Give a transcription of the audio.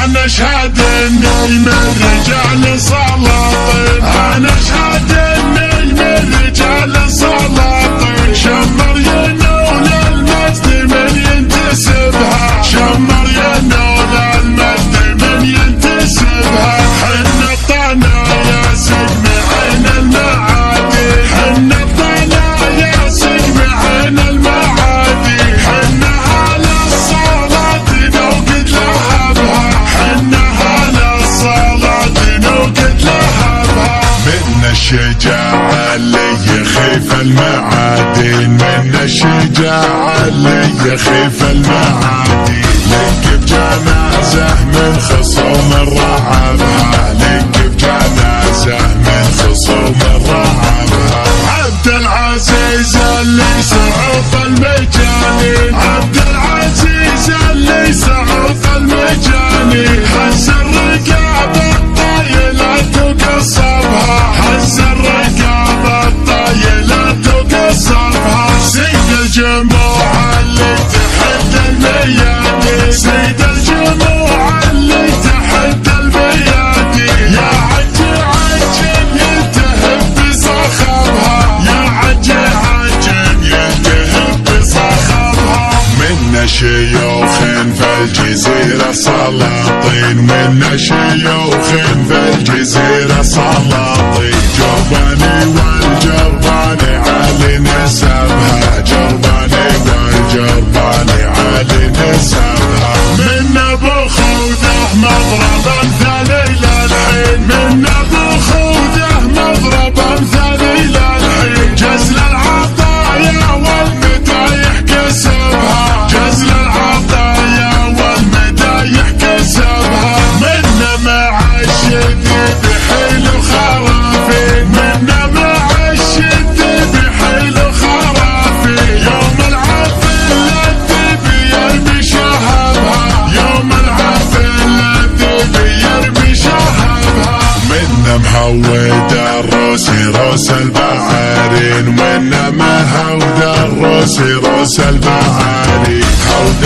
انا اشهد اني من رجال سلاطين، انا اشهد اني من رجال سلاطين. شمر ينول المجد من ينتسبها، شمر ينول المجد من ينتسبها. حن الطنا يا سجن عين المعادي، حن الطنا يا سجن عين المعادي. حن على الصلاة نوقد لهبها، حن على الصلاة نوقد لهبها. من الشجاعة اللي يخيف المعادين، من الشجاعة اللي يخيف المعادين. لك بجنازة من خصوم رعبها، لك بجنازة من خصوم رعبها. عبد العزيز اللي سعوف المجانين، عبد العزيز اللي سعوف المجانين. هز الرقاب الطايلة تقصبها، هز الرقاب الطايلة تقصبها. سيد الجموع اللي تحت الميادين، سيد الجموع اللي تحت الميادين. يا عجل عجل يلتهب بصخبها، يا عجل عجل يلتهب بصخبها. من شيوخ في الجزيرة سلاطين، من شيوخ في الجزيرة سلاطين. جرباني والجرباني علي نسبها، جرباني والجرباني علي نسبها. من ابو خوذه مضرب امثالي للحين، من ابو خوذه مضرب امثالي للحين. جزل العطايا والمدايح كسبها، جزل العطايا والمدايح كسبها. من مع الشديد حيل خرافي، من مع الشديد حيل خرافي. يوم العفل الذي يرمي شهبها، يوم العفل الذي يرمي شهبها. من مهود الروسي روس البعارين، من مهود الروسي روس البعارين. هود